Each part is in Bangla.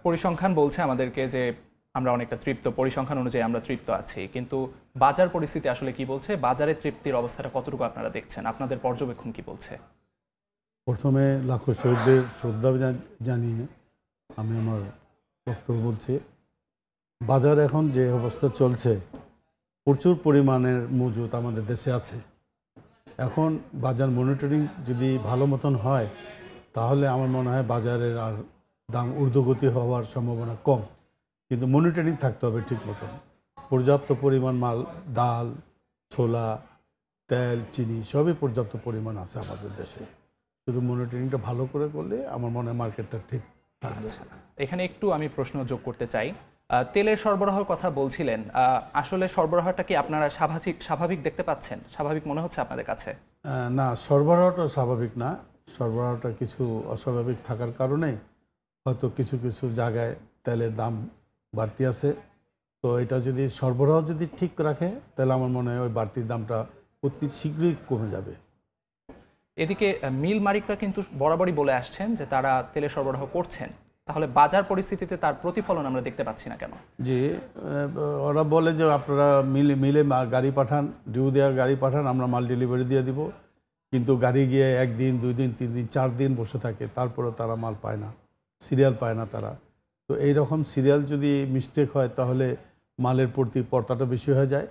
পরিসংখ্যান বলছে আমাদেরকে যে আমরা অনেকটা তৃপ্ত, পরিসংখ্যান অনুযায়ী আমরা তৃপ্ত আছি, কিন্তু বাজার পরিস্থিতি আসলে কি বলছে? বাজারে তৃপ্তির অবস্থাটা কতটুকু আপনারা দেখছেন? আপনাদের পর্যবেক্ষণ কি বলছে? প্রথমে লাখো শহীদদের শ্রদ্ধা জানিয়ে আমি আমার বক্তব্য বলছি। বাজার এখন যে অবস্থা চলছে, প্রচুর পরিমাণের মজুত আমাদের দেশে আছে। এখন বাজার মনিটরিং যদি ভালো মতন হয় তাহলে আমার মনে হয় বাজারের আর দাম ঊর্ধ্বগতি হওয়ার সম্ভাবনা কম, কিন্তু মনিটরিং থাকতে হবে ঠিক মতন। পর্যাপ্ত পরিমাণ মাল, ডাল, ছোলা, তেল, চিনি সবই পর্যাপ্ত পরিমাণ আছে আমাদের দেশে। শুধু মনিটরিংটা ভালো করে করলে আমার মনে হয় মার্কেটটা ঠিক থাকবে। আচ্ছা, এখানে একটু আমি প্রশ্ন যোগ করতে চাই। তেলের সরবরাহের কথা বলছিলেন, আসলে সরবরাহটা কি আপনারা স্বাভাবিক দেখতে পাচ্ছেন? স্বাভাবিক মনে হচ্ছে আপনাদের কাছে? না, সরবরাহটা স্বাভাবিক না। সরবরাহটা কিছু অস্বাভাবিক থাকার কারণে হয়তো কিছু কিছু জায়গায় তেলের দাম বাড়তি আছে। তো এটা যদি সরবরাহ যদি ঠিক রাখে তাহলে আমার মনে হয় ওই বাড়তি দামটা অতি শীঘ্রই কমে যাবে। এদিকে মিল মালিকরা কিন্তু বরাবরই বলে আসছেন যে তারা তেলের সরবরাহ করছেন, তাহলে বাজার পরিস্থিতিতে তার প্রতিফলন আমরা দেখতে পাচ্ছি না কেন? যে ওরা বলে যে আপনারা মিলে গাড়ি পাঠান, ডিউ দেওয়া গাড়ি পাঠান, আমরা মাল ডেলিভারি দিয়ে দিব, কিন্তু গাড়ি গিয়ে 1 দিন 2 দিন 3 দিন 4 দিন বসে থাকে, তারপরেও তারা মাল পায় না, সিরিয়াল পায় না তারা। তো এই রকম সিরিয়াল যদি মিস্টেক হয় তাহলে মালের প্রতি পর্তাটা বেশি হয়ে যায়,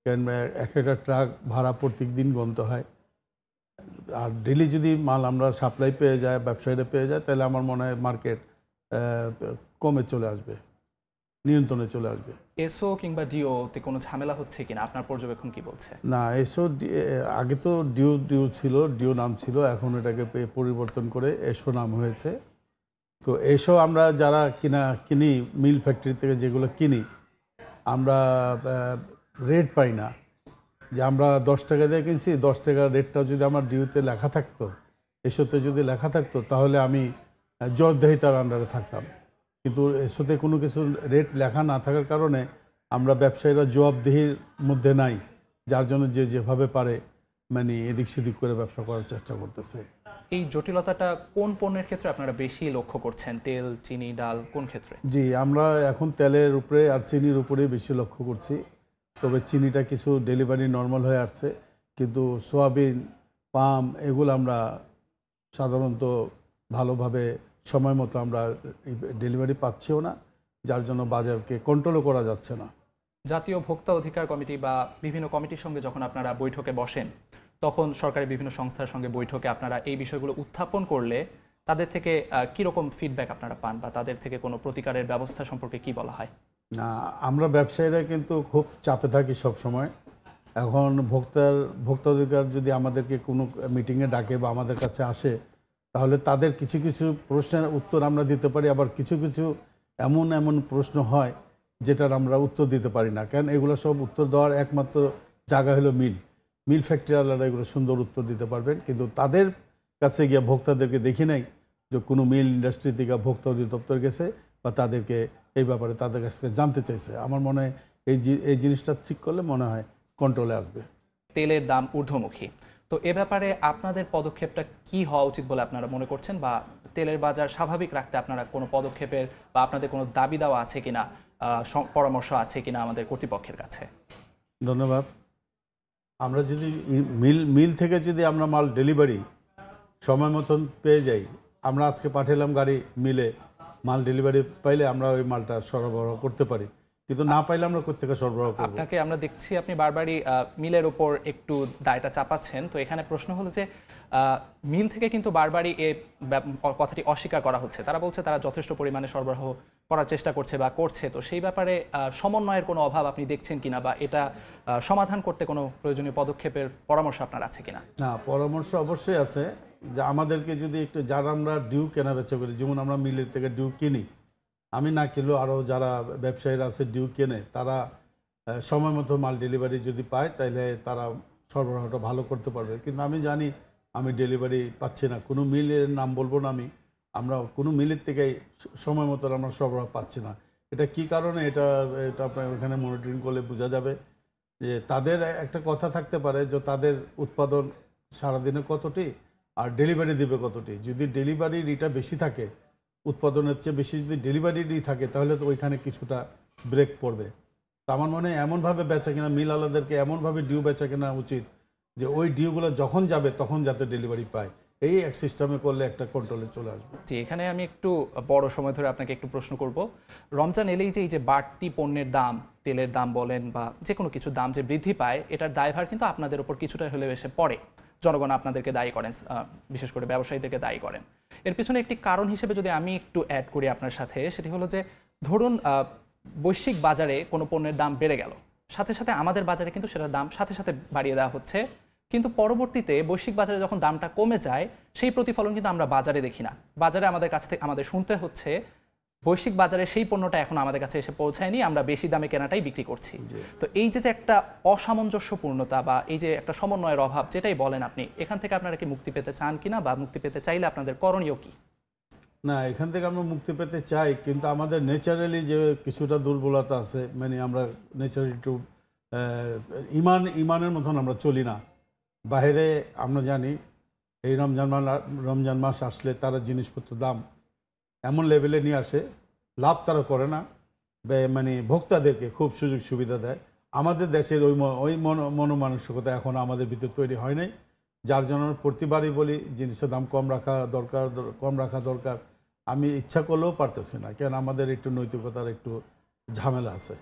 কারণ একটা ট্রাক ভাড়া প্রত্যেক দিন গুনতে হয়। আর ডেলি যদি মাল আমরা সাপ্লাই পেয়ে যায়, ব্যবসায়ীরা পেয়ে যায়, তাহলে আমার মনে হয় মার্কেট কমে চলে আসবে, নিয়ন্ত্রণে চলে আসবে। এসও কিংবা ডিওতে কোনো ঝামেলা হচ্ছে কিনা আপনার পর্যবেক্ষণ কি বলছে? না, এসও আগে তো ডিও ছিল, ডিও নাম ছিল, এখন এটাকে পরিবর্তন করে এসও নাম হয়েছে। তো এসও আমরা যারা কিনি মিল ফ্যাক্টরি থেকে যেগুলো কিনি, আমরা রেট পাই না। যে আমরা 10 টাকা দিয়ে কিনছি, 10 টাকার রেটটা যদি আমার ডিউতে লেখা থাকতো, এসোতে যদি লেখা থাকতো, তাহলে আমি জবাবদিহিতার আন্ডারে থাকতাম। কিন্তু এসোতে কোনো কিছু রেট লেখা না থাকার কারণে আমরা ব্যবসায়ীরা জবাবদিহির মধ্যে নাই, যার জন্য যে যেভাবে পারে মানে এদিক সেদিক করে ব্যবসা করার চেষ্টা করতেছে। এই জটিলতাটা কোন পণ্যের ক্ষেত্রে আপনারা বেশি লক্ষ্য করছেন? তেল, চিনি, ডাল, কোন ক্ষেত্রে? জি, আমরা এখন তেলের উপরে আর চিনির উপরেই বেশি লক্ষ্য করছি। তবে চিনিটা কিছু ডেলিভারি নর্মাল হয়ে আসছে, কিন্তু সোয়াবিন, পাম এগুলো আমরা সাধারণত ভালোভাবে সময় মতো আমরা ডেলিভারি পাচ্ছিও না, যার জন্য বাজারকে কন্ট্রোলও করা যাচ্ছে না। জাতীয় ভোক্তা অধিকার কমিটি বা বিভিন্ন কমিটির সঙ্গে যখন আপনারা বৈঠকে বসেন, তখন সরকারি বিভিন্ন সংস্থার সঙ্গে বৈঠকে আপনারা এই বিষয়গুলো উত্থাপন করলে তাদের থেকে কীরকম ফিডব্যাক আপনারা পান, বা তাদের থেকে কোনো প্রতিকারের ব্যবস্থা সম্পর্কে কি বলা হয়? না, আমরা ব্যবসায়ীরা কিন্তু খুব চাপে থাকি সব সময়। এখন ভোক্তা অধিকার যদি আমাদেরকে কোনো মিটিংয়ে ডাকে বা আমাদের কাছে আসে, তাহলে তাদের কিছু কিছু প্রশ্নের উত্তর আমরা দিতে পারি, আবার কিছু কিছু এমন প্রশ্ন হয় যেটার আমরা উত্তর দিতে পারি না। কারণ এগুলো সব উত্তর দেওয়ার একমাত্র জায়গা হলো মিল ফ্যাক্টরিওয়ালারা এগুলো সুন্দর উত্তর দিতে পারবেন, কিন্তু তাদের কাছে গিয়ে ভোক্তাদেরকে দেখি নাই যে কোনো মিল ইন্ডাস্ট্রি থেকে ভোক্তা অধিদপ্তর গেছে বা তাদেরকে এই ব্যাপারে তাদের কাছ থেকে জানতে চাইছে। আমার মনে হয় এই জিনিসটা ঠিক করলে মনে হয় কন্ট্রোলে আসবে। তেলের দাম ঊর্ধ্বমুখী, তো এ ব্যাপারে আপনাদের পদক্ষেপটা কি হওয়া উচিত বলে আপনারা মনে করছেন, বা তেলের বাজার স্বাভাবিক রাখতে আপনারা কোনো পদক্ষেপের বা আপনাদের কোনো দাবি দেওয়া আছে কিনা, পরামর্শ আছে কিনা আমাদের কর্তৃপক্ষের কাছে? ধন্যবাদ। আমরা যদি মিল থেকে যদি আমরা মাল ডেলিভারি সময় মতন পেয়ে যাই, আমরা আজকে পাঠালাম গাড়ি মিলে, মাল ডেলিভারি পাইলে আমরা ওই মালটা সরবরাহ করতে পারি, কিন্তু না পাইলে আমরা কোত্থেকে সরবরাহ করব? আপনাকে আমরা দেখছি আপনি বারবারই মিলের ওপর একটু দায়টা চাপাচ্ছেন। তো এখানে প্রশ্ন হলো যে মিল থেকে কিন্তু বারবারই কথাটি অস্বীকার করা হচ্ছে। তারা বলছে তারা যথেষ্ট পরিমাণে সরবরাহ করার চেষ্টা করছে বা করছে। তো সেই ব্যাপারে সমন্বয়ের কোনো অভাব আপনি দেখছেন কিনা, বা এটা সমাধান করতে কোনো প্রয়োজনীয় পদক্ষেপের পরামর্শ আপনার আছে কিনা? না, পরামর্শ অবশ্যই আছে। যে আমাদেরকে যদি একটু, যারা আমরা ডিউ কেনা বেচা করি, যেমন আমরা মিলের থেকে ডিউ কিনি, আমি না কিনলেও আরও যারা ব্যবসায়ীরা আছে ডিউ কেনে, তারা সময় মতো মাল ডেলিভারি যদি পায় তাহলে তারা সরবরাহটা ভালো করতে পারবে। কিন্তু আমি জানি আমি ডেলিভারি পাচ্ছি না, কোনো মিলের নাম বলবো না আমরা কোনো মিলের থেকে সময় মতো আমরা সরবরাহ পাচ্ছি না। এটা কি কারণে, এটা আপনার ওখানে মনিটরিং করলে বোঝা যাবে। যে তাদের একটা কথা থাকতে পারে যে তাদের উৎপাদন সারাদিনে কতটি আর ডেলিভারি দিবে কতটি। যদি ডেলিভারির এটা বেশি থাকে উৎপাদনের চেয়ে বেশি যদি ডেলিভারি থাকে তাহলে তো ওইখানে কিছুটা ব্রেক পড়বে। তো আমার মনে হয় এমনভাবে বেচা কেনা, মিল আলাদেরকে এমনভাবে ডিউ বেচা কেনা উচিত যে ওই ডিউগুলো যখন যাবে তখন যাতে ডেলিভারি পায়। এই এক সিস্টেমে করলে একটা কন্ট্রোলে চলে আসবে। জি, এখানে আমি একটু বড় সময় ধরে আপনাকে একটু প্রশ্ন করব। রমজান এলেই যে এই যে বাড়তি পণ্যের দাম, তেলের দাম বলেন বা যে কোনো কিছুর দাম যে বৃদ্ধি পায়, এটার দায়ভার কিন্তু আপনাদের উপর কিছুটা হলেও এসে পড়ে। জনগণ আপনাদেরকে দায়ী করেন, বিশেষ করে ব্যবসায়ীদেরকে দায়ী করেন। এর পিছনে একটি কারণ হিসেবে যদি আমি একটু অ্যাড করি আপনার সাথে, সেটি হলো যে ধরুন বৈশ্বিক বাজারে কোনো পণ্যের দাম বেড়ে গেল, সাথে সাথে আমাদের বাজারে কিন্তু সেটার দাম সাথে সাথে বাড়িয়ে দেওয়া হচ্ছে, কিন্তু পরবর্তীতে বৈশ্বিক বাজারে যখন দামটা কমে যায় সেই প্রতিফলন কিন্তু আমরা বাজারে দেখি না। বাজারে আমাদের কাছ থেকে আমাদের শুনতে হচ্ছে বৈশ্বিক বাজারে সেই পণ্যটা এখন আমাদের কাছে এসে পৌঁছায়নি, আমরা বেশি দামে কেনাটাই বিক্রি করছি। তো এই যে একটা অসামঞ্জস্যপূর্ণতা বা এই যে একটা সমন্বয়ের অভাব, যেটাই বলেন আপনি, এখান থেকে আপনারা কি মুক্তি পেতে চান কিনা, বা মুক্তি পেতে চাইলে আপনাদের করণীয় কি? না, এখান থেকে আমরা মুক্তি পেতে চাই, কিন্তু আমাদের ন্যাচারালি যে কিছুটা দুর্বলতা আছে, মানে আমরা ন্যাচারালি একটু ইমানের মতন আমরা চলি না। বাইরে আমরা জানি এই রমজান মাস আসলে তারা জিনিসপত্র দাম এমন লেভেলে নিয়ে আসে, লাভ তারা করে না, মানে ভোক্তাদেরকে খুব সুযোগ সুবিধা দেয়। আমাদের দেশের ওই মনোমানসিকতা এখন আমাদের ভিতরে তৈরি হয় নাই, যার জন্য প্রতিবারই বলি জিনিসের দাম কম রাখা দরকার। আমি ইচ্ছা করলেও পারতেছি না, কেন আমাদের একটু নৈতিকতার একটু ঝামেলা আছে।